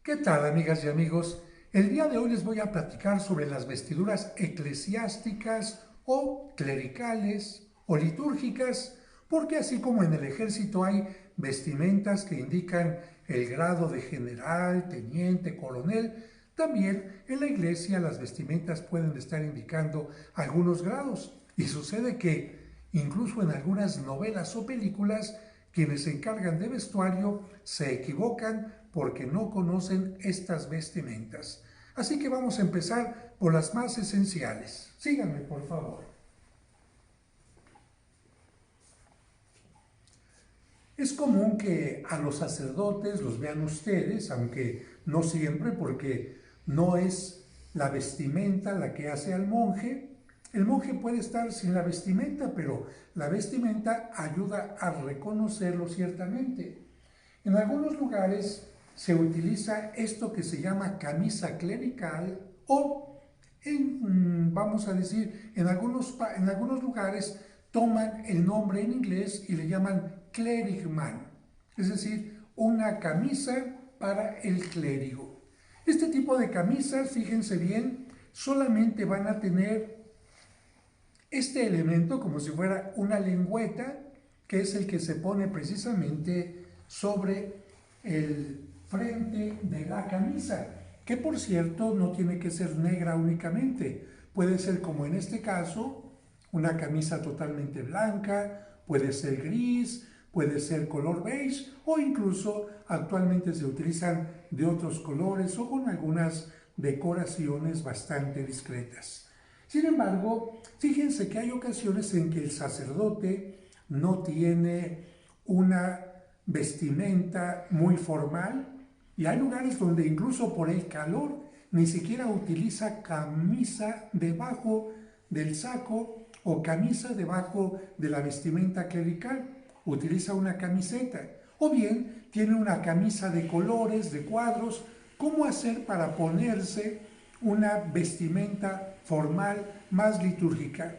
¿Qué tal, amigas y amigos? El día de hoy les voy a platicar sobre las vestiduras eclesiásticas o clericales o litúrgicas, porque así como en el ejército hay vestimentas que indican el grado de general, teniente, coronel, también en la iglesia las vestimentas pueden estar indicando algunos grados. Y sucede que incluso en algunas novelas o películas, quienes se encargan de vestuario se equivocan porque no conocen estas vestimentas. Así que vamos a empezar por las más esenciales. Síganme, por favor. Es común que a los sacerdotes los vean ustedes, aunque no siempre, porque no es la vestimenta la que hace al monje. El monje puede estar sin la vestimenta, pero la vestimenta ayuda a reconocerlo ciertamente. En algunos lugares se utiliza esto que se llama camisa clerical o, vamos a decir, en algunos lugares toman el nombre en inglés y le llaman clericman, es decir, una camisa para el clérigo. Este tipo de camisas, fíjense bien, solamente van a tener este elemento como si fuera una lengüeta, que es el que se pone precisamente sobre el frente de la camisa, que por cierto no tiene que ser negra únicamente, puede ser como en este caso, una camisa totalmente blanca, puede ser gris, puede ser color beige o incluso actualmente se utilizan de otros colores o con algunas decoraciones bastante discretas. Sin embargo, fíjense que hay ocasiones en que el sacerdote no tiene una vestimenta muy formal y hay lugares donde incluso por el calor ni siquiera utiliza camisa debajo del saco o camisa debajo de la vestimenta clerical, utiliza una camiseta o bien tiene una camisa de colores, de cuadros. ¿Cómo hacer para ponerse una vestimenta formal más litúrgica?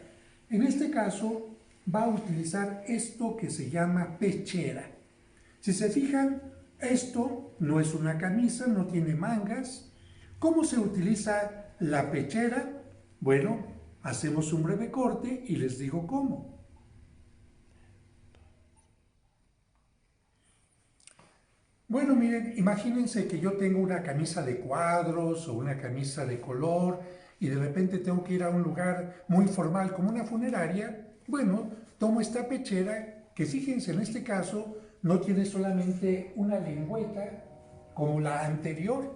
En este caso va a utilizar esto que se llama pechera. Si se fijan, esto no es una camisa, no tiene mangas. ¿Cómo se utiliza la pechera? Bueno, hacemos un breve corte y les digo cómo. Bueno, miren, imagínense que yo tengo una camisa de cuadros o una camisa de color y de repente tengo que ir a un lugar muy formal como una funeraria. Bueno, tomo esta pechera que fíjense en este caso no tiene solamente una lengüeta como la anterior,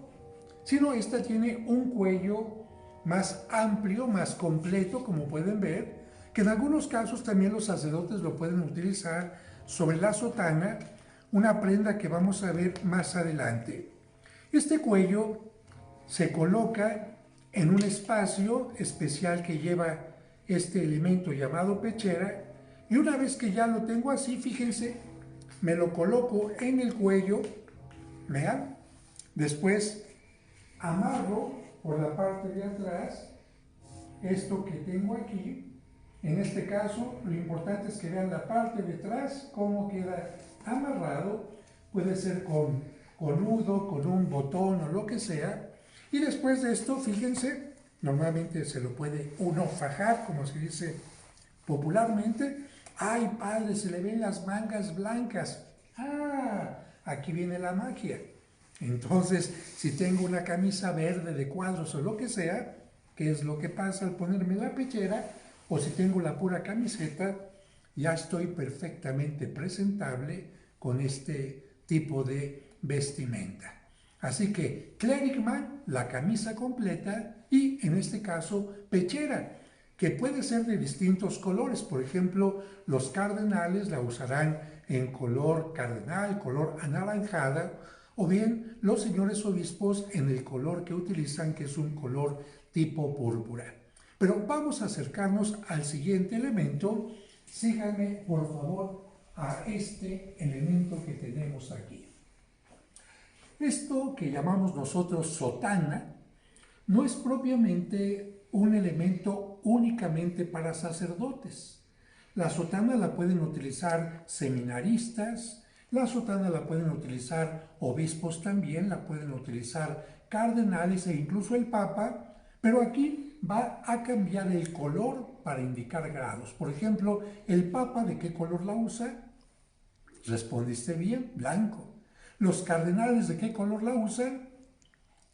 sino esta tiene un cuello más amplio, más completo, como pueden ver, que en algunos casos también los sacerdotes lo pueden utilizar sobre la sotana, una prenda que vamos a ver más adelante. Este cuello se coloca en un espacio especial que lleva este elemento llamado pechera, y una vez que ya lo tengo así, fíjense, me lo coloco en el cuello, vean, después amarro por la parte de atrás esto que tengo aquí. En este caso, lo importante es que vean la parte de atrás, cómo queda amarrado. Puede ser con nudo, con un botón o lo que sea. Y después de esto, fíjense, normalmente se lo puede uno fajar, como se dice popularmente. ¡Ay, padre, se le ven las mangas blancas! ¡Ah! Aquí viene la magia. Entonces, si tengo una camisa verde de cuadros o lo que sea, ¿qué es lo que pasa al ponerme la pechera? O si tengo la pura camiseta, ya estoy perfectamente presentable con este tipo de vestimenta. Así que clericman, la camisa completa, y en este caso pechera, que puede ser de distintos colores. Por ejemplo, los cardenales la usarán en color cardenal, color anaranjada, o bien los señores obispos en el color que utilizan, que es un color tipo púrpura. Pero vamos a acercarnos al siguiente elemento. Síganme, por favor, a este elemento que tenemos aquí. Esto que llamamos nosotros sotana no es propiamente un elemento únicamente para sacerdotes. La sotana la pueden utilizar seminaristas, La sotana la pueden utilizar obispos también, la pueden utilizar cardenales e incluso el papa, pero aquí va a cambiar el color para indicar grados. Por ejemplo, el papa, ¿de qué color la usa? Respondiste bien, blanco. Los cardenales, ¿de qué color la usan?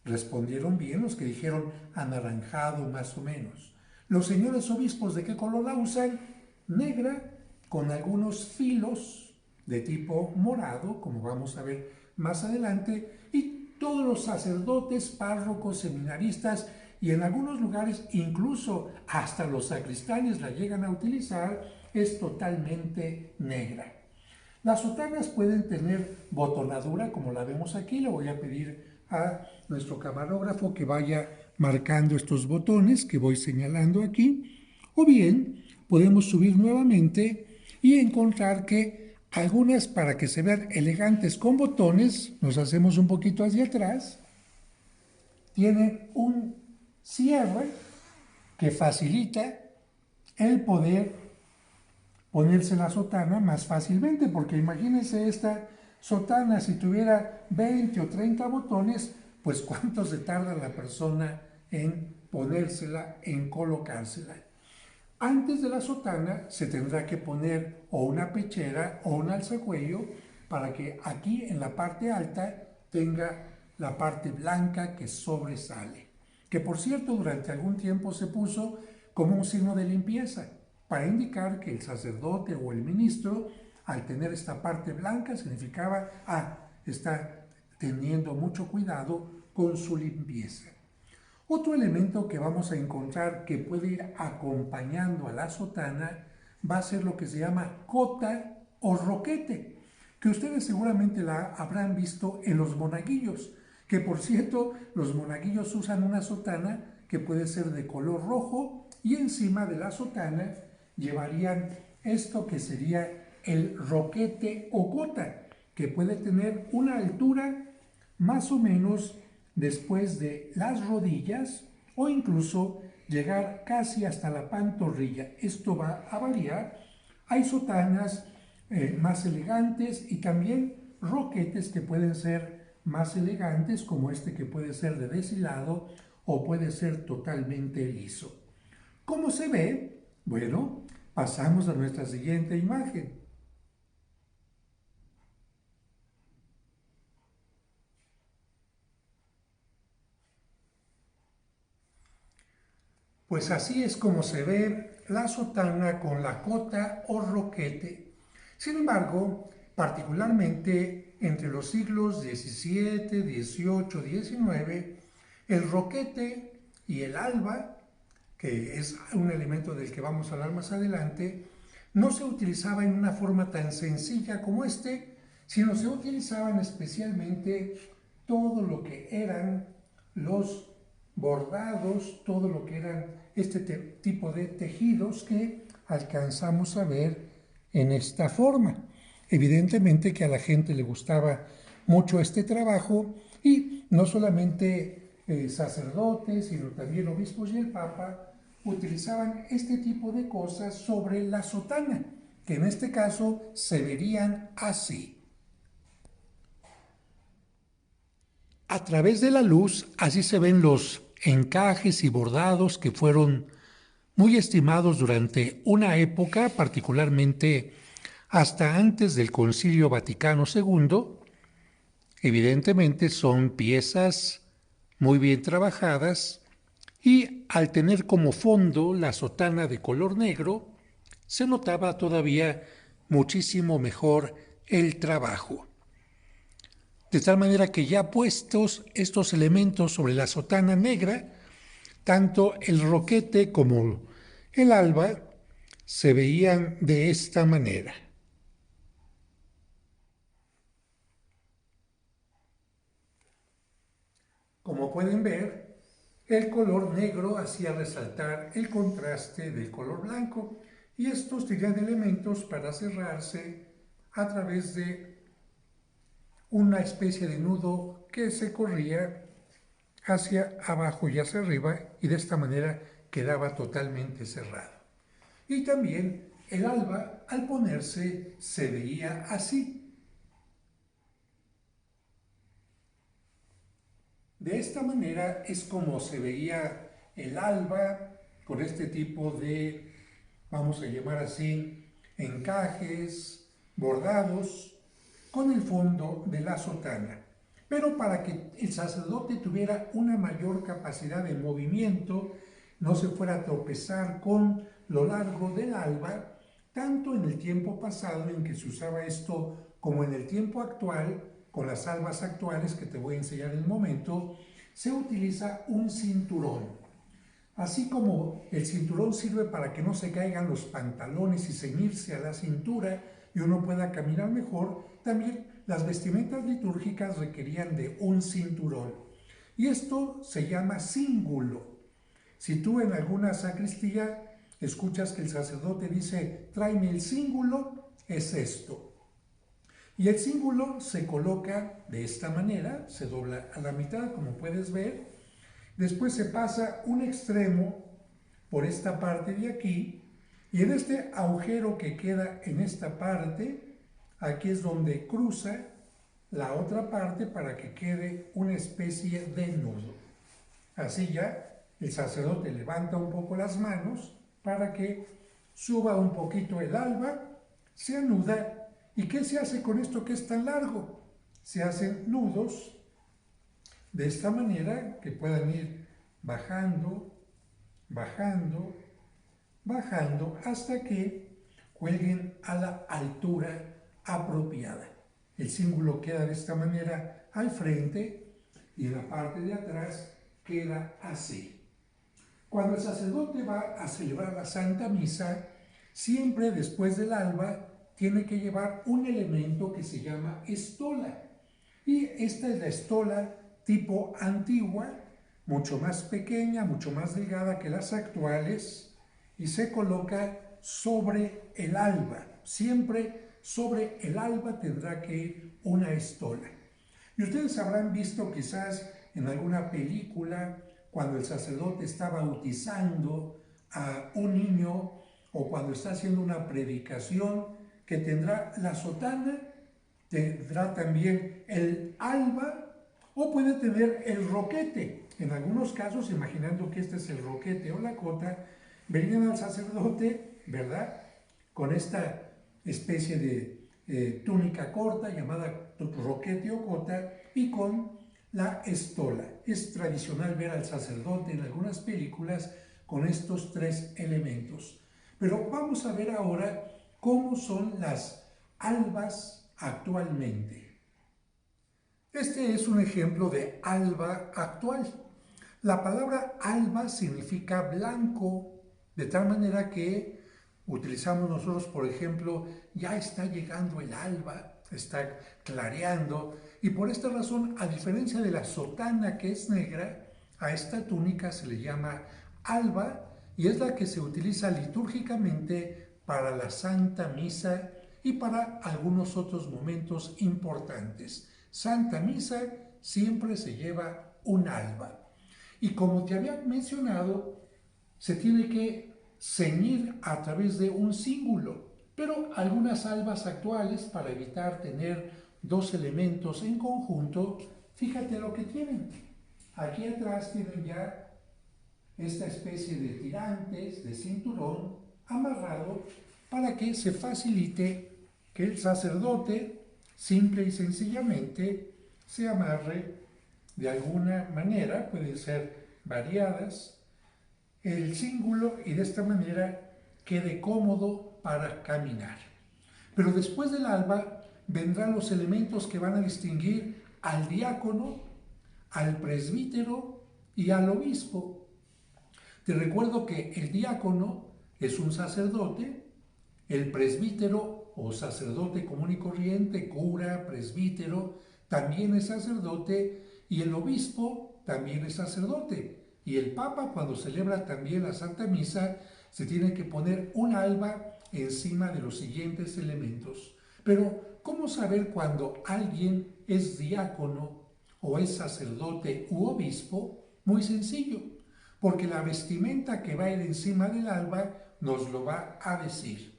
Respondieron bien los que dijeron anaranjado más o menos. Los señores obispos, ¿de qué color la usan? Negra, con algunos filos de tipo morado, como vamos a ver más adelante, y todos los sacerdotes, párrocos, seminaristas y en algunos lugares incluso hasta los sacristanes la llegan a utilizar, es totalmente negra. Las sotanas pueden tener botonadura, como la vemos aquí. Le voy a pedir a nuestro camarógrafo que vaya marcando estos botones que voy señalando aquí. O bien, podemos subir nuevamente y encontrar que algunas, para que se vean elegantes con botones, nos hacemos un poquito hacia atrás, tienen un cierre que facilita el poder ponerse la sotana más fácilmente, porque imagínense esta sotana, si tuviera 20 o 30 botones, pues cuánto se tarda la persona en ponérsela, en colocársela. Antes de la sotana se tendrá que poner o una pechera o un alzacuello para que aquí en la parte alta tenga la parte blanca que sobresale, que por cierto durante algún tiempo se puso como un signo de limpieza, para indicar que el sacerdote o el ministro, al tener esta parte blanca, significaba, está teniendo mucho cuidado con su limpieza. Otro elemento que vamos a encontrar que puede ir acompañando a la sotana va a ser lo que se llama cota o roquete, que ustedes seguramente la habrán visto en los monaguillos, que por cierto los monaguillos usan una sotana que puede ser de color rojo y encima de la sotana llevarían esto que sería el roquete o cota, que puede tener una altura más o menos después de las rodillas o incluso llegar casi hasta la pantorrilla. Esto va a variar. Hay sotanas más elegantes y también roquetes que pueden ser más elegantes, como este que puede ser de deshilado o puede ser totalmente liso. ¿Cómo se ve? Bueno, pasamos a nuestra siguiente imagen. Pues así es como se ve la sotana con la cota o roquete. Sin embargo, particularmente entre los siglos XVII, XVIII, XIX, el roquete y el alba, que es un elemento del que vamos a hablar más adelante, no se utilizaba en una forma tan sencilla como este, sino se utilizaban especialmente todo lo que eran los bordados, todo lo que eran este tipo de tejidos que alcanzamos a ver en esta forma. Evidentemente que a la gente le gustaba mucho este trabajo y no solamente sacerdotes, sino también obispos y el papa utilizaban este tipo de cosas sobre la sotana, que en este caso se verían así. A través de la luz, así se ven los encajes y bordados que fueron muy estimados durante una época, particularmente hasta antes del Concilio Vaticano II. Evidentemente son piezas muy bien trabajadas y al tener como fondo la sotana de color negro, se notaba todavía muchísimo mejor el trabajo. De tal manera que ya puestos estos elementos sobre la sotana negra, tanto el roquete como el alba se veían de esta manera. Como pueden ver, el color negro hacía resaltar el contraste del color blanco y estos tenían elementos para cerrarse a través de una especie de nudo que se corría hacia abajo y hacia arriba y de esta manera quedaba totalmente cerrado. Y también el alba al ponerse se veía así. De esta manera es como se veía el alba con este tipo de, vamos a llamar así, encajes, bordados, con el fondo de la sotana. Pero para que el sacerdote tuviera una mayor capacidad de movimiento, no se fuera a tropezar con lo largo del alba, tanto en el tiempo pasado en que se usaba esto como en el tiempo actual, con las albas actuales que te voy a enseñar en un momento, se utiliza un cinturón. Así como el cinturón sirve para que no se caigan los pantalones y ceñirse a la cintura y uno pueda caminar mejor, también las vestimentas litúrgicas requerían de un cinturón. Y esto se llama cíngulo. Si tú en alguna sacristía escuchas que el sacerdote dice, tráeme el cíngulo, es esto. Y el cíngulo se coloca de esta manera, se dobla a la mitad, como puedes ver. Después se pasa un extremo por esta parte de aquí, y en este agujero que queda en esta parte, aquí es donde cruza la otra parte para que quede una especie de nudo. Así ya el sacerdote levanta un poco las manos para que suba un poquito el alba, se anuda. ¿Y qué se hace con esto que es tan largo? Se hacen nudos de esta manera que puedan ir bajando, bajando, bajando hasta que cuelguen a la altura apropiada. El cíngulo queda de esta manera al frente y en la parte de atrás queda así. Cuando el sacerdote va a celebrar la Santa Misa, siempre después del alba tiene que llevar un elemento que se llama estola. Y esta es la estola tipo antigua, mucho más pequeña, mucho más delgada que las actuales, y se coloca sobre el alba. Siempre sobre el alba tendrá que ir una estola. Y ustedes habrán visto quizás en alguna película cuando el sacerdote está bautizando a un niño o cuando está haciendo una predicación que tendrá la sotana, tendrá también el alba o puede tener el roquete. En algunos casos, imaginando que este es el roquete o la cota, verían al sacerdote, ¿verdad?, con esta especie de túnica corta llamada roquete o cota y con la estola. Es tradicional ver al sacerdote en algunas películas con estos tres elementos. Pero vamos a ver ahora cómo son las albas actualmente. Este es un ejemplo de alba actual. La palabra alba significa blanco, de tal manera que utilizamos nosotros, por ejemplo, ya está llegando el alba, está clareando, y por esta razón, a diferencia de la sotana que es negra, a esta túnica se le llama alba y es la que se utiliza litúrgicamente para la Santa Misa y para algunos otros momentos importantes. Santa Misa siempre se lleva un alba. Y como te había mencionado, se tiene que ceñir a través de un cíngulo, pero algunas albas actuales, para evitar tener dos elementos en conjunto, fíjate lo que tienen. Aquí atrás tienen ya esta especie de tirantes, de cinturón, amarrado para que se facilite que el sacerdote, simple y sencillamente, se amarre de alguna manera, pueden ser variadas, el cíngulo y de esta manera quede cómodo para caminar. Pero después del alba vendrán los elementos que van a distinguir al diácono, al presbítero y al obispo. Te recuerdo que el diácono es un sacerdote, el presbítero o sacerdote común y corriente, cura, presbítero, también es sacerdote, y el obispo también es sacerdote. Y el Papa, cuando celebra también la Santa Misa, se tiene que poner un alba encima de los siguientes elementos. Pero, ¿cómo saber cuando alguien es diácono o es sacerdote u obispo? Muy sencillo, porque la vestimenta que va a ir encima del alba nos lo va a decir.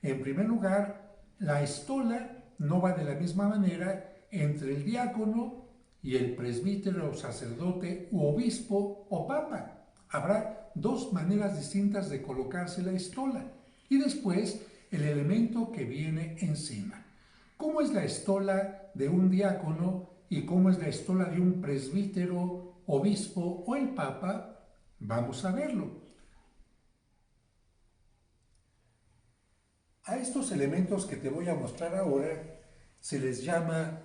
En primer lugar, la estola no va de la misma manera entre el diácono y el presbítero o sacerdote u obispo o papa. Habrá dos maneras distintas de colocarse la estola y después el elemento que viene encima. ¿Cómo es la estola de un diácono y cómo es la estola de un presbítero, obispo o el papa? Vamos a verlo. A estos elementos que te voy a mostrar ahora se les llama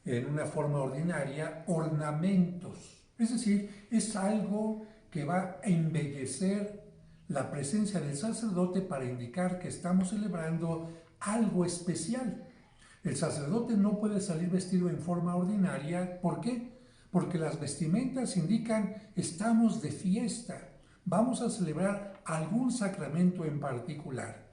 en una forma ordinaria ornamentos. Es decir, es algo que va a embellecer la presencia del sacerdote para indicar que estamos celebrando algo especial. El sacerdote no puede salir vestido en forma ordinaria. ¿Por qué? Porque las vestimentas indican estamos de fiesta, vamos a celebrar algún sacramento en particular.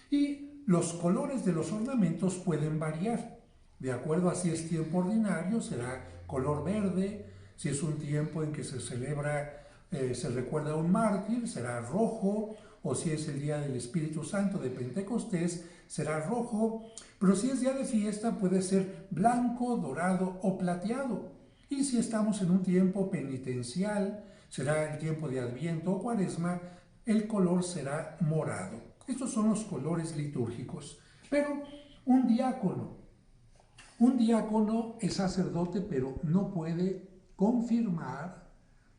Y los colores de los ornamentos pueden variar. De acuerdo a si es tiempo ordinario, será color verde. Si es un tiempo en que se celebra, se recuerda a un mártir, será rojo. O si es el día del Espíritu Santo de Pentecostés, será rojo. Pero si es día de fiesta, puede ser blanco, dorado o plateado. Y si estamos en un tiempo penitencial, será el tiempo de Adviento o Cuaresma, el color será morado. Estos son los colores litúrgicos. Pero un diácono es sacerdote, pero no puede confirmar,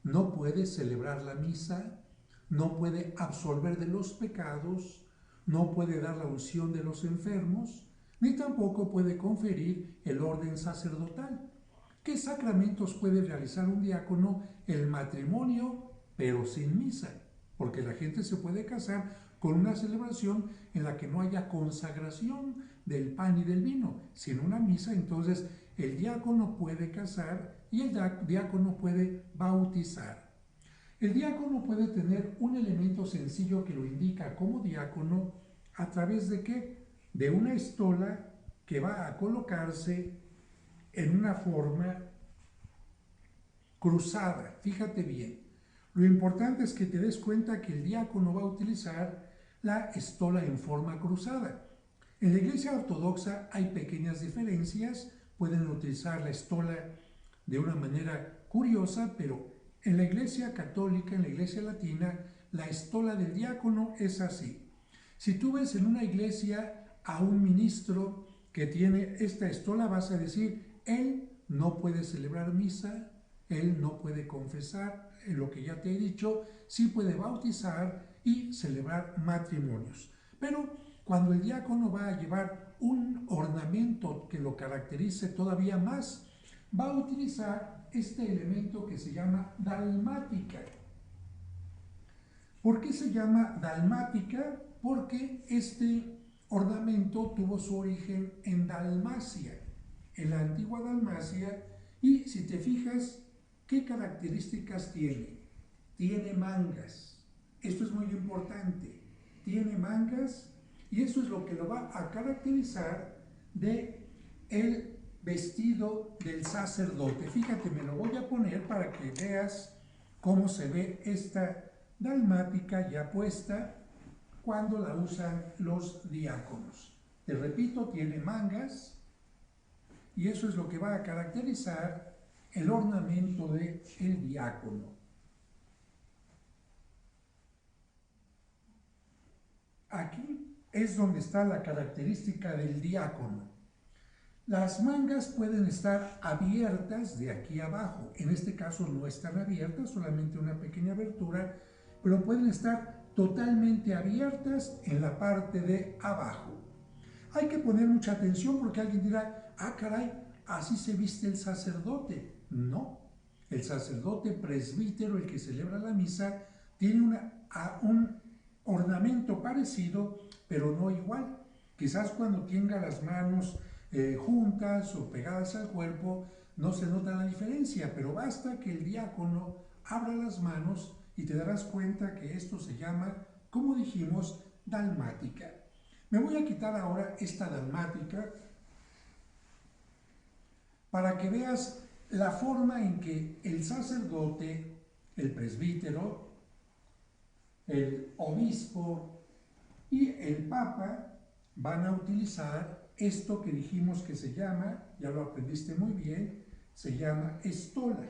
no puede celebrar la misa, no puede absolver de los pecados, no puede dar la unción de los enfermos, ni tampoco puede conferir el orden sacerdotal. ¿Qué sacramentos puede realizar un diácono? El matrimonio, pero sin misa, porque la gente se puede casar con una celebración en la que no haya consagración del pan y del vino, sino una misa. Entonces el diácono puede casar y el diácono puede bautizar. El diácono puede tener un elemento sencillo que lo indica como diácono. ¿A través de qué? De una estola que va a colocarse en una forma cruzada. Fíjate bien. Lo importante es que te des cuenta que el diácono va a utilizar la estola en forma cruzada. En la Iglesia Ortodoxa hay pequeñas diferencias. Pueden utilizar la estola de una manera curiosa, pero en la Iglesia Católica, en la Iglesia Latina, la estola del diácono es así. Si tú ves en una iglesia a un ministro que tiene esta estola, vas a decir, él no puede celebrar misa, él no puede confesar, lo que ya te he dicho, sí puede bautizar y celebrar matrimonios. Pero cuando el diácono va a llevar un ornamento que lo caracterice todavía más, va a utilizar este elemento que se llama dalmática. ¿Por qué se llama dalmática? Porque este ornamento tuvo su origen en Dalmacia, en la antigua Dalmacia, y si te fijas, ¿qué características tiene? Tiene mangas. Esto es muy importante. Tiene mangas y eso es lo que lo va a caracterizar de el vestido del sacerdote. Fíjate, me lo voy a poner para que veas cómo se ve esta dalmática ya puesta cuando la usan los diáconos. Te repito, tiene mangas y eso es lo que va a caracterizar el ornamento del diácono. Aquí es donde está la característica del diácono. Las mangas pueden estar abiertas de aquí abajo. En este caso no están abiertas, solamente una pequeña abertura, pero pueden estar totalmente abiertas en la parte de abajo. Hay que poner mucha atención porque alguien dirá, ah caray, así se viste el sacerdote. No, el sacerdote presbítero, el que celebra la misa, tiene un ornamento parecido, pero no igual. Quizás cuando tenga las manos juntas o pegadas al cuerpo, no se nota la diferencia, pero basta que el diácono abra las manos y te darás cuenta que esto se llama, como dijimos, dalmática. Me voy a quitar ahora esta dalmática para que veas la forma en que el sacerdote, el presbítero, el obispo y el papa van a utilizar esto que dijimos que se llama, ya lo aprendiste muy bien, se llama estola.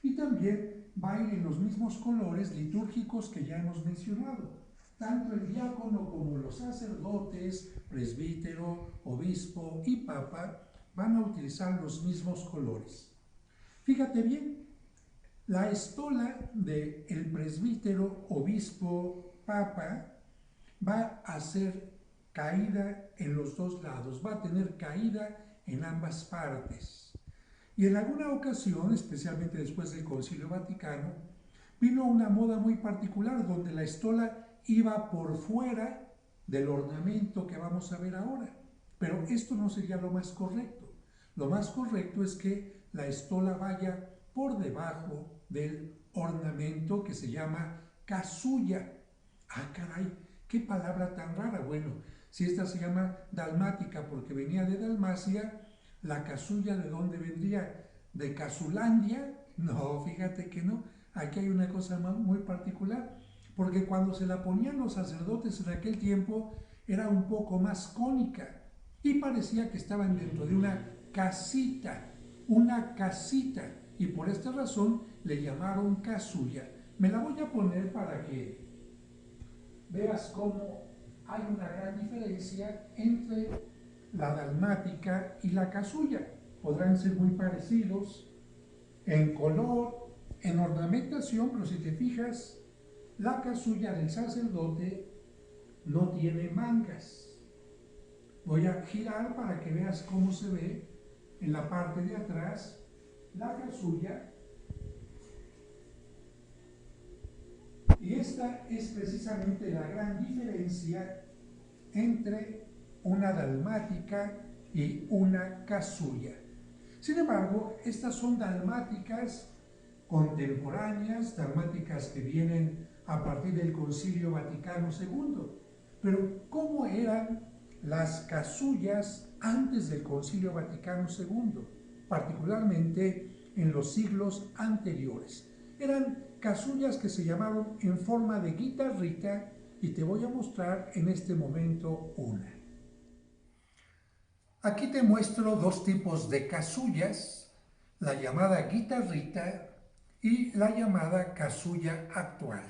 Y también va a ir en los mismos colores litúrgicos que ya hemos mencionado. Tanto el diácono como los sacerdotes, presbítero, obispo y papa van a utilizar los mismos colores. Fíjate bien, la estola del presbítero, obispo, papa va a ser caída en los dos lados, va a tener caída en ambas partes. Y en alguna ocasión, especialmente después del Concilio Vaticano, vino una moda muy particular donde la estola iba por fuera del ornamento que vamos a ver ahora. Pero esto no sería lo más correcto. Lo más correcto es que la estola vaya por debajo del ornamento que se llama casulla. Ah, caray, qué palabra tan rara. Bueno, si esta se llama dalmática porque venía de Dalmacia, la casulla, ¿de dónde vendría? ¿De Casulandia? No, fíjate que no. Aquí hay una cosa muy particular, porque cuando se la ponían los sacerdotes en aquel tiempo era un poco más cónica y parecía que estaban dentro de una casita, y por esta razón le llamaron casulla. Me la voy a poner para que veas cómo hay una gran diferencia entre la dalmática y la casulla. Podrán ser muy parecidos en color, en ornamentación, pero si te fijas, la casulla del sacerdote no tiene mangas. Voy a girar para que veas cómo se ve en la parte de atrás la casulla. Y esta es precisamente la gran diferencia entre una dalmática y una casulla. Sin embargo, estas son dalmáticas contemporáneas, dalmáticas que vienen a partir del Concilio Vaticano II. Pero, ¿cómo eran las casullas antes del Concilio Vaticano II? Particularmente en los siglos anteriores. Eran casullas que se llamaron en forma de guitarrita y te voy a mostrar en este momento una. Aquí te muestro dos tipos de casullas, la llamada guitarrita y la llamada casulla actual.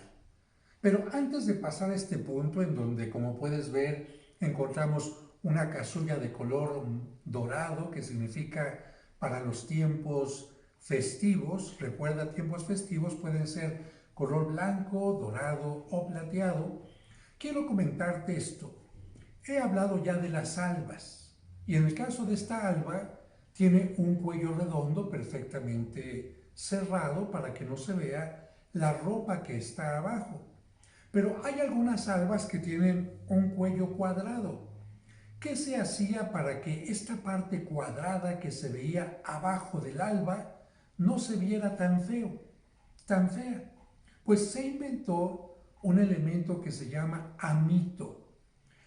Pero antes de pasar a este punto en donde, como puedes ver, encontramos una casulla de color dorado, que significa para los tiempos festivos. Recuerda, tiempos festivos pueden ser color blanco, dorado o plateado. Quiero comentarte esto. He hablado ya de las albas, y en el caso de esta alba tiene un cuello redondo perfectamente cerrado para que no se vea la ropa que está abajo. Pero hay algunas albas que tienen un cuello cuadrado. ¿Qué se hacía para que esta parte cuadrada que se veía abajo del alba no se viera tan fea? Pues se inventó un elemento que se llama amito.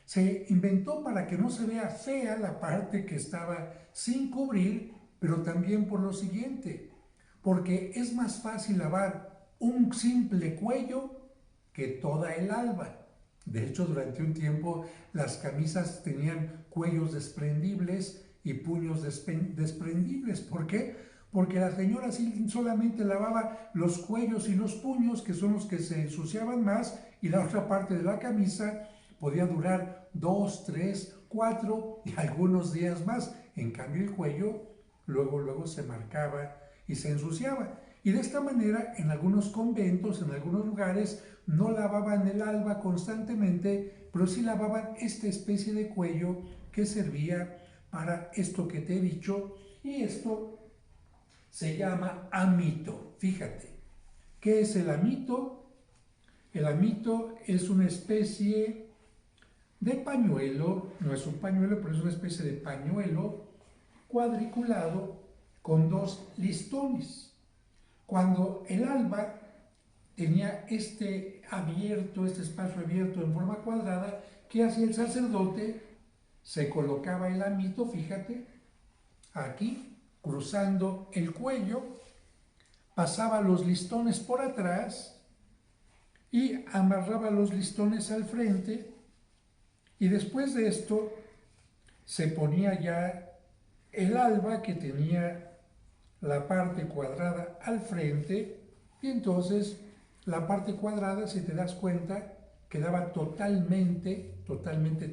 Se inventó para que no se vea fea la parte que estaba sin cubrir, pero también por lo siguiente, porque es más fácil lavar un simple cuello que toda el alba. De hecho, durante un tiempo las camisas tenían cuellos desprendibles y puños desprendibles. ¿Por qué? Porque la señora solamente lavaba los cuellos y los puños, que son los que se ensuciaban más, y la otra parte de la camisa podía durar 2, 3, 4 y algunos días más. En cambio, el cuello luego se marcaba y se ensuciaba. Y de esta manera, en algunos conventos, en algunos lugares, no lavaban el alba constantemente, pero sí lavaban esta especie de cuello que servía para esto que te he dicho, y esto se llama amito. Fíjate, ¿qué es el amito? El amito es una especie de pañuelo, no es un pañuelo, pero es una especie de pañuelo cuadriculado con dos listones. Cuando el alba tenía este espacio abierto en forma cuadrada, ¿qué hacía el sacerdote? Se colocaba el amito, fíjate, aquí, cruzando el cuello, pasaba los listones por atrás y amarraba los listones al frente, y después de esto se ponía ya el alba, que tenía la parte cuadrada al frente y entonces la parte cuadrada, si te das cuenta, quedaba totalmente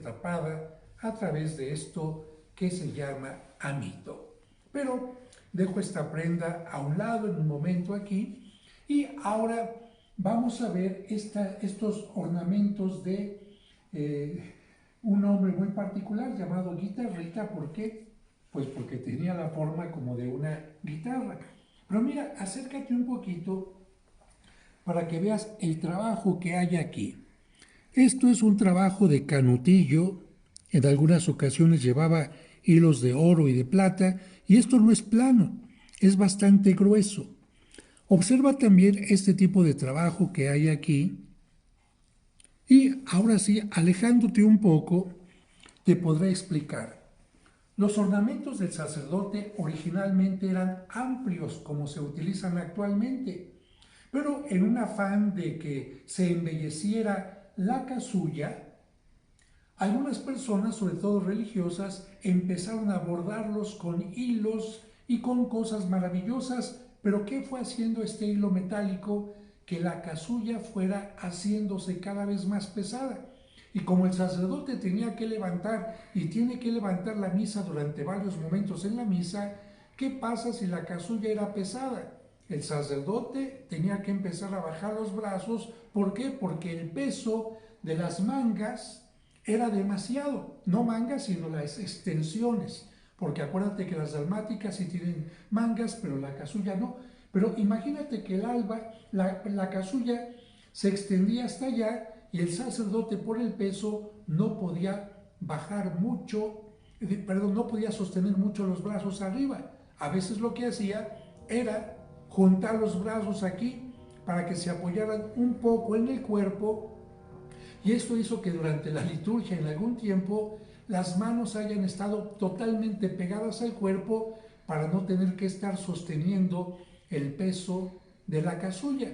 tapada a través de esto que se llama amito. Pero dejo esta prenda a un lado en un momento aquí y ahora vamos a ver estos ornamentos de un hombre muy particular llamado guitarrita. ¿Por qué? Pues porque tenía la forma como de una guitarra. Pero mira, acércate un poquito para que veas el trabajo que hay aquí. Esto es un trabajo de canutillo, en algunas ocasiones llevaba hilos de oro y de plata, y esto no es plano, es bastante grueso. Observa también este tipo de trabajo que hay aquí, y ahora sí, alejándote un poco, te podré explicar. Los ornamentos del sacerdote originalmente eran amplios como se utilizan actualmente, pero en un afán de que se embelleciera la casulla, algunas personas, sobre todo religiosas, empezaron a bordarlos con hilos y con cosas maravillosas, pero ¿qué fue haciendo este hilo metálico? Que la casulla fuera haciéndose cada vez más pesada. Y como el sacerdote tenía que levantar y tiene que levantar la misa durante varios momentos en la misa, ¿qué pasa si la casulla era pesada? El sacerdote tenía que empezar a bajar los brazos. ¿Por qué? Porque el peso de las mangas era demasiado. No mangas, sino las extensiones. Porque acuérdate que las dalmáticas sí tienen mangas, pero la casulla no. Pero imagínate que el alba, la casulla se extendía hasta allá y el sacerdote por el peso no podía bajar mucho, no podía sostener mucho los brazos arriba. A veces lo que hacía era juntar los brazos aquí para que se apoyaran un poco en el cuerpo, y esto hizo que durante la liturgia en algún tiempo las manos hayan estado totalmente pegadas al cuerpo para no tener que estar sosteniendo el peso de la casulla.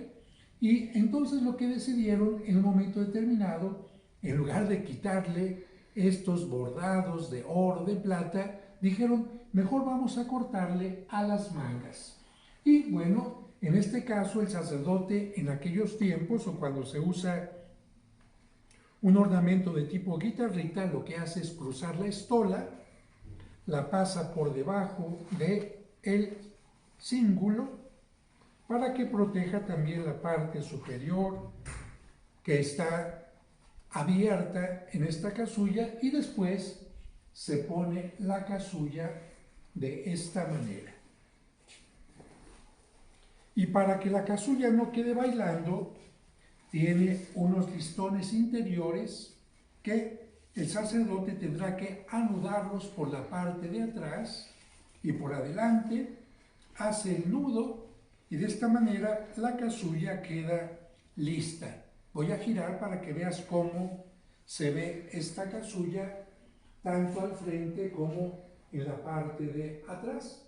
Y entonces lo que decidieron en un momento determinado, en lugar de quitarle estos bordados de oro, de plata, dijeron, mejor vamos a cortarle a las mangas. Y bueno, en este caso el sacerdote en aquellos tiempos, o cuando se usa un ornamento de tipo guitarrita, lo que hace es cruzar la estola, la pasa por debajo del cíngulo para que proteja también la parte superior que está abierta en esta casulla, y después se pone la casulla de esta manera. Y para que la casulla no quede bailando, tiene unos listones interiores que el sacerdote tendrá que anudarlos por la parte de atrás y por adelante, hace el nudo y de esta manera la casulla queda lista. Voy a girar para que veas cómo se ve esta casulla tanto al frente como en la parte de atrás.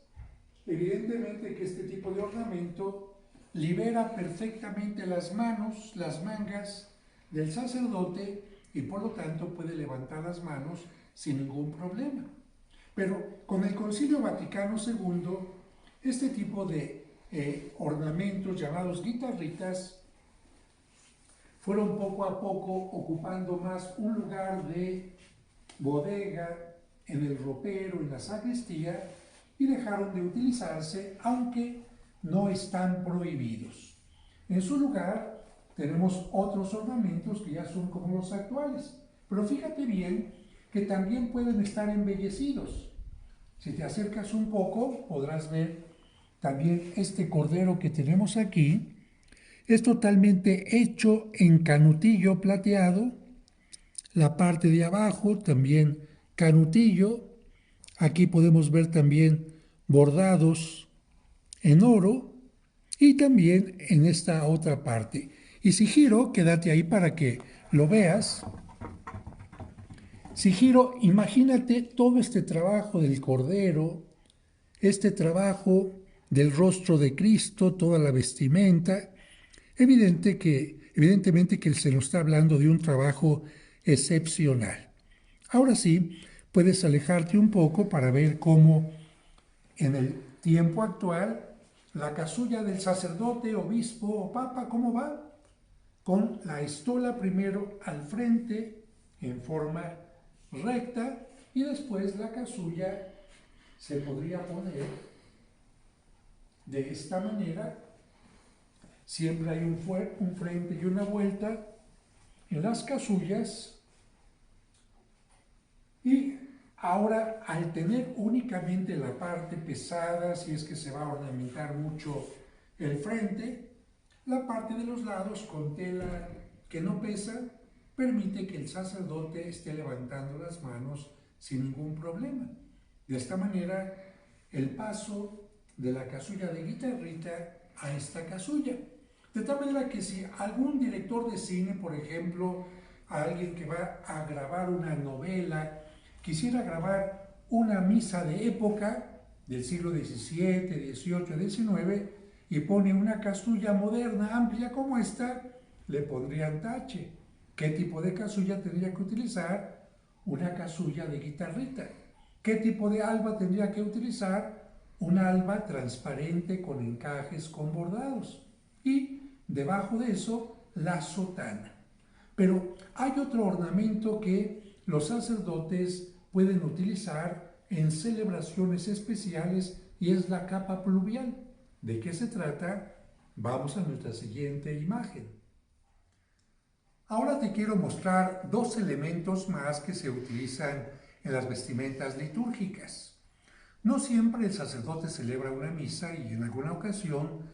Evidentemente que este tipo de ornamento libera perfectamente las manos, las mangas del sacerdote, y por lo tanto puede levantar las manos sin ningún problema. Pero con el Concilio Vaticano II, este tipo de ornamentos llamados guitarritas fueron poco a poco ocupando más un lugar de bodega en el ropero, en la sacristía, y dejaron de utilizarse, aunque no están prohibidos. En su lugar tenemos otros ornamentos que ya son como los actuales, pero fíjate bien que también pueden estar embellecidos. Si te acercas un poco podrás ver también este cordero que tenemos aquí. Es totalmente hecho en canutillo plateado, la parte de abajo también canutillo. Aquí podemos ver también bordados en oro y también en esta otra parte. Y si giro, quédate ahí para que lo veas. Si giro, imagínate todo este trabajo del cordero, este trabajo del rostro de Cristo, toda la vestimenta. Evidentemente que se nos está hablando de un trabajo excepcional. Ahora sí, puedes alejarte un poco para ver cómo en el tiempo actual, la casulla del sacerdote, obispo o papa, ¿cómo va? Con la estola primero al frente en forma recta y después la casulla se podría poner de esta manera. Siempre hay un frente y una vuelta en las casullas. Y ahora, al tener únicamente la parte pesada, si es que se va a ornamentar mucho el frente, la parte de los lados con tela que no pesa permite que el sacerdote esté levantando las manos sin ningún problema. De esta manera, el paso de la casulla de guitarrita a esta casulla. De tal manera que si algún director de cine, por ejemplo, alguien que va a grabar una novela, quisiera grabar una misa de época del siglo XVII, XVIII, XIX y pone una casulla moderna, amplia como esta, le pondrían tache. ¿Qué tipo de casulla tendría que utilizar? Una casulla de guitarrita. ¿Qué tipo de alba tendría que utilizar? Una alba transparente con encajes con bordados. Y debajo de eso, la sotana. Pero hay otro ornamento que los sacerdotes pueden utilizar en celebraciones especiales y es la capa pluvial. ¿De qué se trata? Vamos a nuestra siguiente imagen. Ahora te quiero mostrar dos elementos más que se utilizan en las vestimentas litúrgicas. No siempre el sacerdote celebra una misa y en alguna ocasión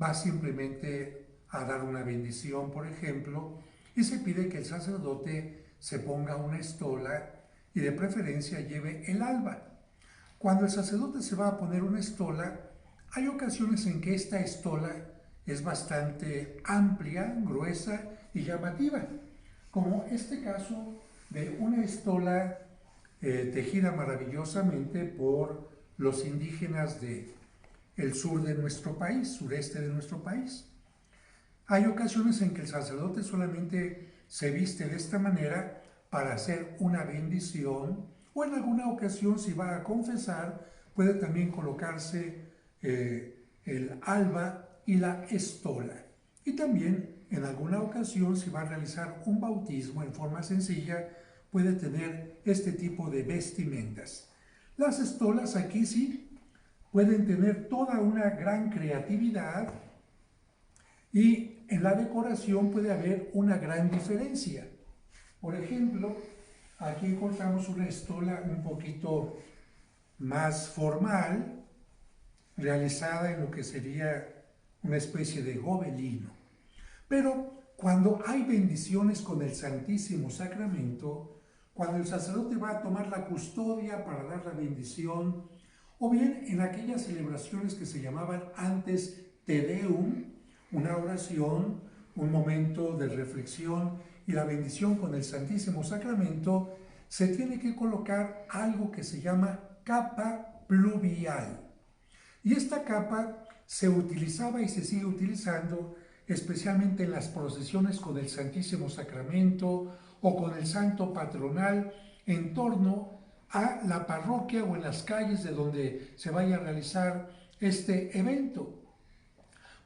va simplemente a dar una bendición, por ejemplo, y se pide que el sacerdote se ponga una estola y de preferencia lleve el alba. Cuando el sacerdote se va a poner una estola, hay ocasiones en que esta estola es bastante amplia, gruesa y llamativa, como este caso de una estola tejida maravillosamente por los indígenas del sur de nuestro país, sureste de nuestro país. Hay ocasiones en que el sacerdote solamente se viste de esta manera para hacer una bendición, o en alguna ocasión, si va a confesar, puede también colocarse el alba y la estola. Y también, en alguna ocasión, si va a realizar un bautismo en forma sencilla, puede tener este tipo de vestimentas. Las estolas aquí sí pueden tener toda una gran creatividad y en la decoración puede haber una gran diferencia. Por ejemplo, aquí encontramos una estola un poquito más formal, realizada en lo que sería una especie de gobelino. Pero cuando hay bendiciones con el Santísimo Sacramento, cuando el sacerdote va a tomar la custodia para dar la bendición, o bien en aquellas celebraciones que se llamaban antes Te Deum, una oración, un momento de reflexión y la bendición con el Santísimo Sacramento, se tiene que colocar algo que se llama capa pluvial. Y esta capa se utilizaba y se sigue utilizando especialmente en las procesiones con el Santísimo Sacramento o con el Santo Patronal en torno a la parroquia o en las calles de donde se vaya a realizar este evento.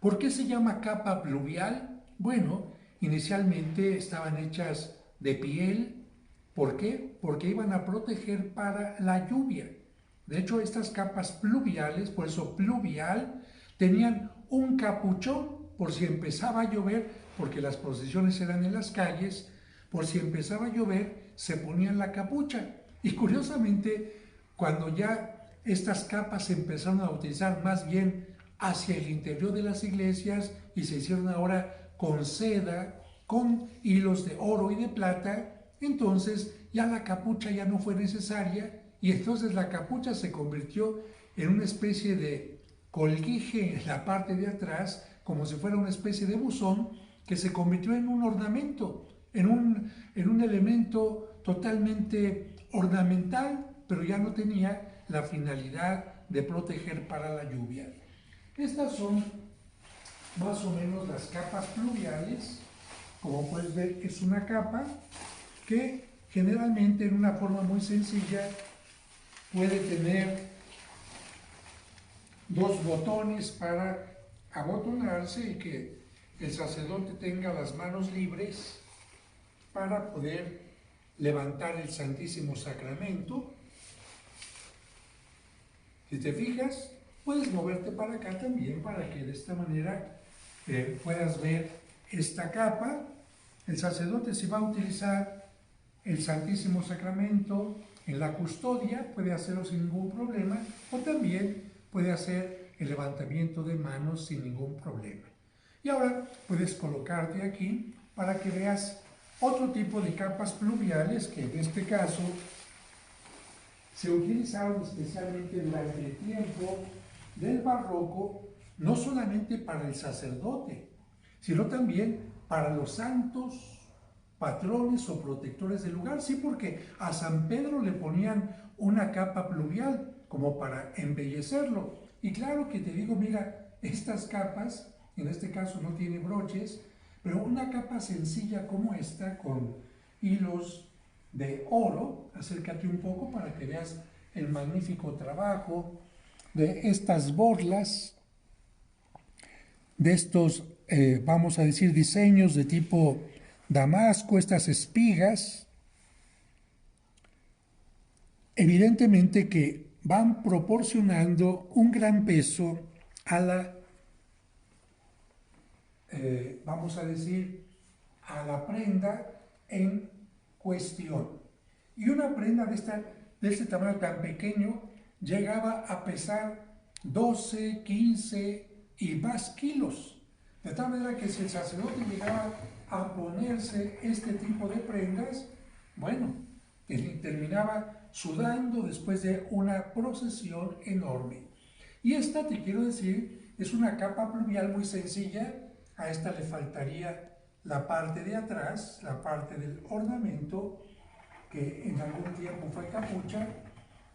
¿Por qué se llama capa pluvial? Bueno, inicialmente estaban hechas de piel. ¿Por qué? Porque iban a proteger para la lluvia. De hecho, estas capas pluviales, por eso pluvial, tenían un capuchón por si empezaba a llover, porque las procesiones eran en las calles, por si empezaba a llover, se ponían la capucha. Y curiosamente, cuando ya estas capas se empezaron a utilizar más bien hacia el interior de las iglesias y se hicieron ahora con seda, con hilos de oro y de plata, entonces ya la capucha ya no fue necesaria y entonces la capucha se convirtió en una especie de colguije en la parte de atrás, como si fuera una especie de buzón, que se convirtió en un ornamento, en un elemento totalmente ornamental, pero ya no tenía la finalidad de proteger para la lluvia. Estas son más o menos las capas pluviales. Como puedes ver, es una capa que generalmente en una forma muy sencilla puede tener dos botones para abotonarse y que el sacerdote tenga las manos libres para poder levantar el Santísimo Sacramento. Si te fijas, puedes moverte para acá también para que de esta manera puedas ver esta capa. El sacerdote, si va a utilizar el Santísimo Sacramento en la custodia, puede hacerlo sin ningún problema, o también puede hacer el levantamiento de manos sin ningún problema. Y ahora puedes colocarte aquí para que veas otro tipo de capas pluviales que en este caso se utilizaron especialmente durante el tiempo del barroco, no solamente para el sacerdote, sino también para los santos, patrones o protectores del lugar. Sí, porque a San Pedro le ponían una capa pluvial como para embellecerlo. Y claro que te digo, mira, estas capas, en este caso no tiene broches, pero una capa sencilla como esta, con hilos de oro, acércate un poco para que veas el magnífico trabajo de estas borlas, de estos, vamos a decir, diseños de tipo damasco, estas espigas, evidentemente que van proporcionando un gran peso a la, vamos a decir, a la prenda en cuestión. Y una prenda de este tamaño tan pequeño llegaba a pesar 12, 15 y más kilos. De tal manera que si el sacerdote llegaba a ponerse este tipo de prendas, bueno, él terminaba sudando después de una procesión enorme. Y esta, te quiero decir, es una capa pluvial muy sencilla. A esta le faltaría la parte de atrás, la parte del ornamento, que en algún tiempo fue capucha,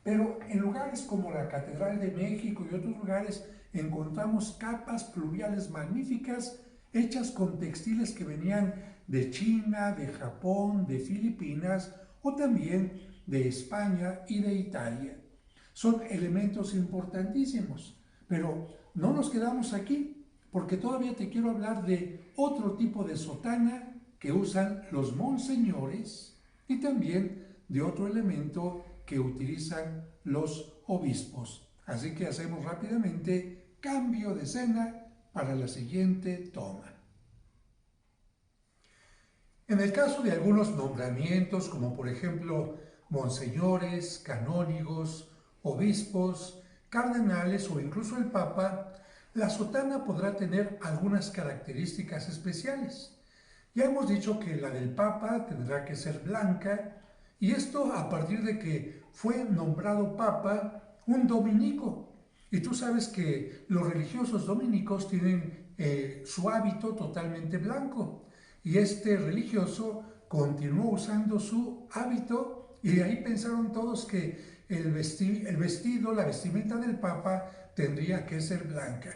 pero en lugares como la Catedral de México y otros lugares encontramos capas pluviales magníficas hechas con textiles que venían de China, de Japón, de Filipinas o también de España y de Italia. Son elementos importantísimos, pero no nos quedamos aquí, porque todavía te quiero hablar de otro tipo de sotana que usan los monseñores y también de otro elemento que utilizan los obispos. Así que hacemos rápidamente cambio de escena para la siguiente toma. En el caso de algunos nombramientos, como por ejemplo monseñores, canónigos, obispos, cardenales o incluso el Papa, la sotana podrá tener algunas características especiales. Ya hemos dicho que la del Papa tendrá que ser blanca, y esto a partir de que fue nombrado Papa un dominico. Y tú sabes que los religiosos dominicos tienen su hábito totalmente blanco. Y este religioso continuó usando su hábito, y de ahí pensaron todos que el vestido, la vestimenta del Papa tendría que ser blanca.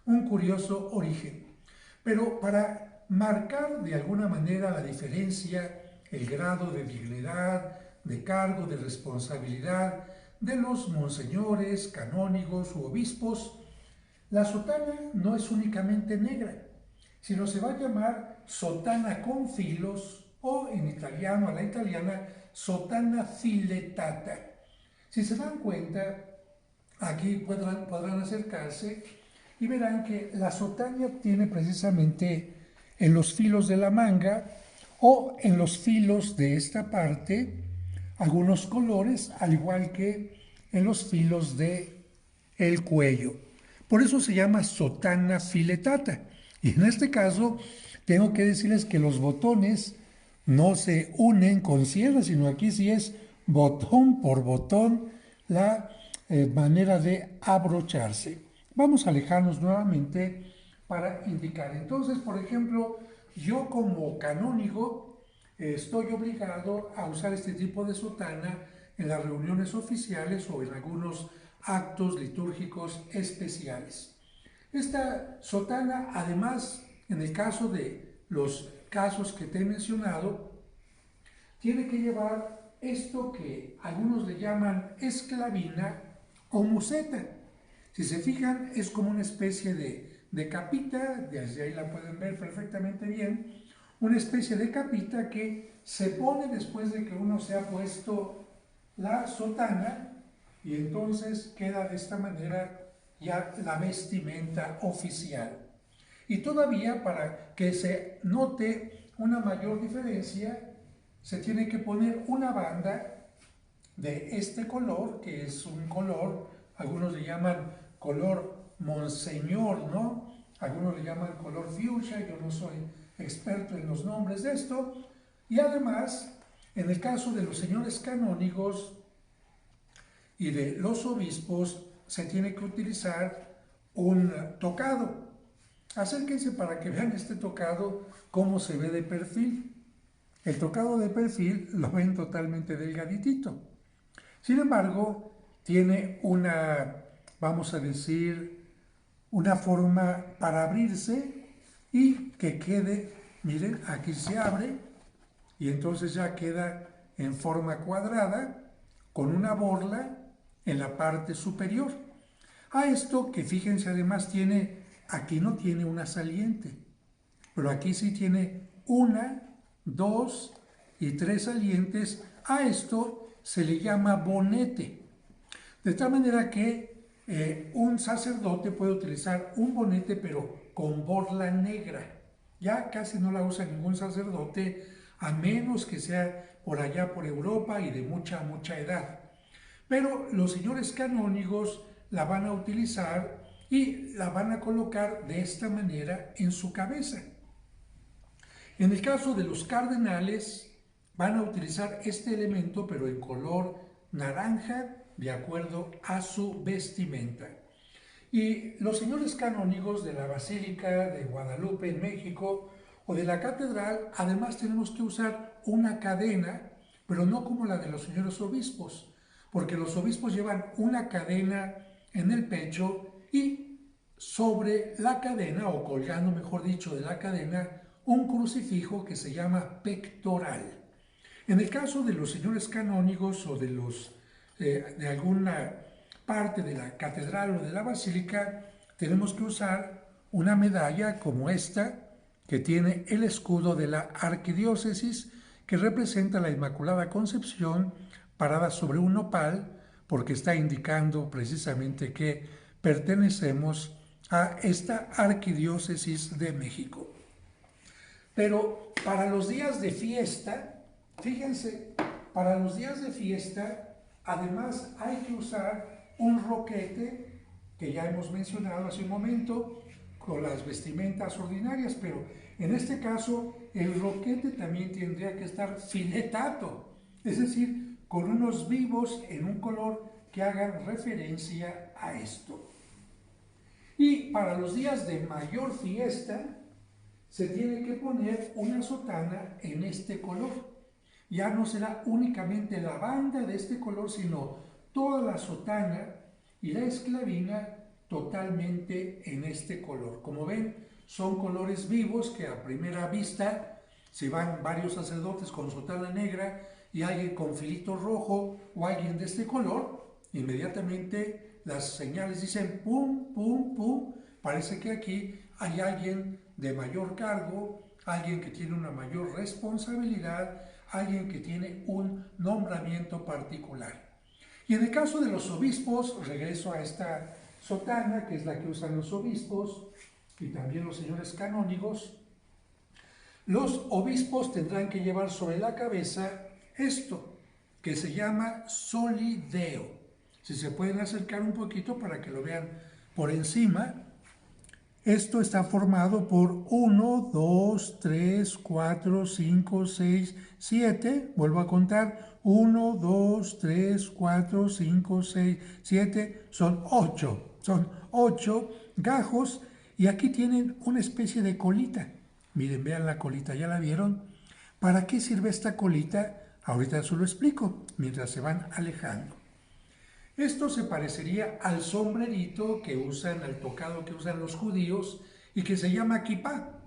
Un curioso origen. Pero para marcar de alguna manera la diferencia, el grado de dignidad, de cargo, de responsabilidad de los monseñores, canónigos u obispos, la sotana no es únicamente negra, sino se va a llamar sotana con filos, o en italiano, a la italiana, sotana filettata. Si se dan cuenta, aquí podrán acercarse y verán que la sotana tiene precisamente en los filos de la manga o en los filos de esta parte algunos colores, al igual que en los filos de el cuello. Por eso se llama sotana filettata. Y en este caso tengo que decirles que los botones no se unen con cierre, sino aquí sí es botón por botón la manera de abrocharse. Vamos a alejarnos nuevamente para indicar. Entonces, por ejemplo, yo como canónigo estoy obligado a usar este tipo de sotana en las reuniones oficiales o en algunos actos litúrgicos especiales. Esta sotana, además, en el caso de los casos que te he mencionado, tiene que llevar esto que algunos le llaman esclavina o museta. Si se fijan, es como una especie de capita, desde ahí la pueden ver perfectamente bien, una especie de capita que se pone después de que uno se ha puesto la sotana y entonces queda de esta manera ya la vestimenta oficial. Y todavía para que se note una mayor diferencia, se tiene que poner una banda de este color, que es un color, algunos le llaman color monseñor, ¿no? Algunos le llaman color fuchsia, yo no soy experto en los nombres de esto. Y además, en el caso de los señores canónigos y de los obispos, se tiene que utilizar un tocado. Acérquense para que vean este tocado, cómo se ve de perfil. El tocado de perfil lo ven totalmente delgaditito. Sin embargo, tiene una, vamos a decir, una forma para abrirse y que quede, miren, aquí se abre y entonces ya queda en forma cuadrada con una borla en la parte superior. A esto que fíjense además tiene, aquí no tiene una saliente, pero aquí sí tiene una, dos y tres salientes. A esto se le llama bonete. De tal manera que un sacerdote puede utilizar un bonete pero con borla negra. Ya casi no la usa ningún sacerdote, a menos que sea por allá por Europa y de mucha edad. Pero los señores canónigos la van a utilizar y la van a colocar de esta manera en su cabeza. En el caso de los cardenales, van a utilizar este elemento, pero en color naranja, de acuerdo a su vestimenta. Y los señores canónigos de la Basílica de Guadalupe en México o de la Catedral, además tenemos que usar una cadena, pero no como la de los señores obispos, porque los obispos llevan una cadena en el pecho y sobre la cadena, o colgando mejor dicho de la cadena, un crucifijo que se llama pectoral. En el caso de los señores canónigos o de los de alguna parte de la catedral o de la basílica, tenemos que usar una medalla como esta, que tiene el escudo de la arquidiócesis, que representa la Inmaculada Concepción parada sobre un nopal, porque está indicando precisamente que pertenecemos a esta arquidiócesis de México. Pero para los días de fiesta, fíjense, para los días de fiesta, además hay que usar un roquete, que ya hemos mencionado hace un momento, con las vestimentas ordinarias, pero en este caso el roquete también tendría que estar filetado, es decir, con unos vivos en un color que hagan referencia a esto. Y para los días de mayor fiesta, se tiene que poner una sotana en este color. Ya no será únicamente la banda de este color, sino toda la sotana y la esclavina totalmente en este color. Como ven, son colores vivos que a primera vista, si van varios sacerdotes con sotana negra y alguien con filito rojo o alguien de este color, inmediatamente las señales dicen pum, pum, pum. Parece que aquí hay alguien de mayor cargo, alguien que tiene una mayor responsabilidad, alguien que tiene un nombramiento particular. Y en el caso de los obispos, regreso a esta sotana, que es la que usan los obispos y también los señores canónigos. Los obispos tendrán que llevar sobre la cabeza esto, que se llama solideo. Si se pueden acercar un poquito para que lo vean por encima. Esto está formado por 1, 2, 3, 4, 5, 6, 7. Vuelvo a contar. 1, 2, 3, 4, 5, 6, 7. Son 8. Son 8 gajos y aquí tienen una especie de colita. Miren, vean la colita, ¿ya la vieron? ¿Para qué sirve esta colita? Ahorita se lo explico, mientras se van alejando. Esto se parecería al sombrerito que usan, al tocado que usan los judíos y que se llama kipá.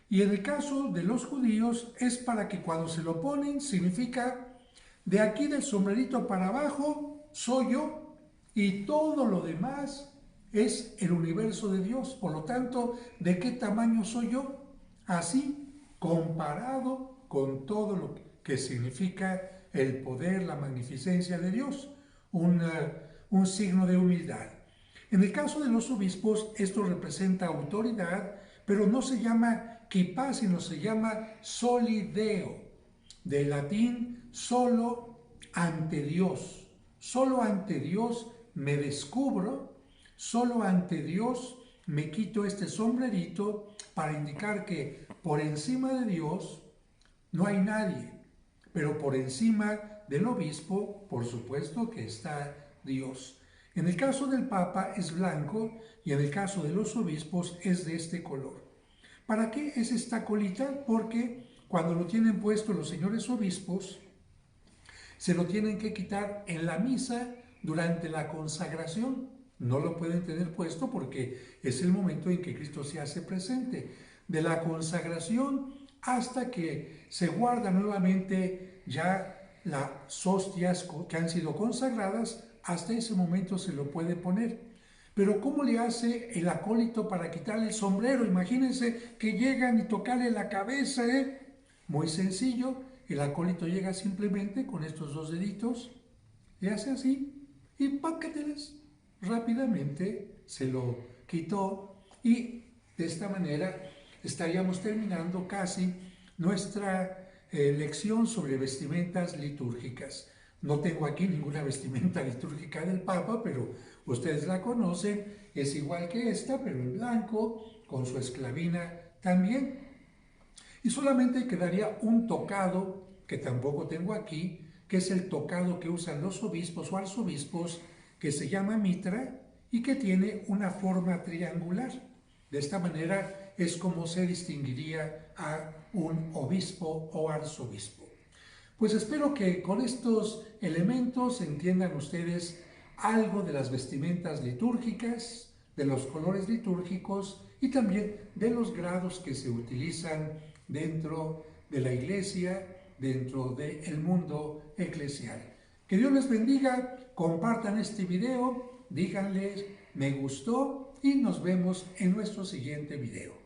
Y en el caso de los judíos es para que cuando se lo ponen significa de aquí del sombrerito para abajo soy yo y todo lo demás es el universo de Dios. Por lo tanto, ¿de qué tamaño soy yo? Así, comparado con todo lo que significa el poder, la magnificencia de Dios, un signo de humildad. En el caso de los obispos, esto representa autoridad, pero no se llama quipá, sino se llama solideo, del latín solo ante Dios. Solo ante Dios me descubro, solo ante Dios me quito este sombrerito para indicar que por encima de Dios no hay nadie, pero por encima del obispo, por supuesto que está Dios. En el caso del Papa es blanco y en el caso de los obispos es de este color. ¿Para qué es esta colita? Porque cuando lo tienen puesto los señores obispos, se lo tienen que quitar en la misa durante la consagración. No lo pueden tener puesto porque es el momento en que Cristo se hace presente. De la consagración hasta que se guarda nuevamente ya las hostias que han sido consagradas, hasta ese momento se lo puede poner. Pero ¿cómo le hace el acólito para quitarle el sombrero? Imagínense que llegan y tocarle la cabeza, Muy sencillo, el acólito llega simplemente con estos dos deditos, le hace así y pácateles. Rápidamente se lo quitó y de esta manera estaríamos terminando casi nuestra lección sobre vestimentas litúrgicas. No tengo aquí ninguna vestimenta litúrgica del Papa, pero ustedes la conocen, es igual que esta, pero en blanco, con su esclavina también. Y solamente quedaría un tocado, que tampoco tengo aquí, que es el tocado que usan los obispos o arzobispos, que se llama mitra y que tiene una forma triangular. De esta manera es como se distinguiría a un obispo o arzobispo. Pues espero que con estos elementos entiendan ustedes algo de las vestimentas litúrgicas, de los colores litúrgicos y también de los grados que se utilizan dentro de la iglesia, dentro del mundo eclesial. Que Dios les bendiga, compartan este video, díganles me gustó y nos vemos en nuestro siguiente video.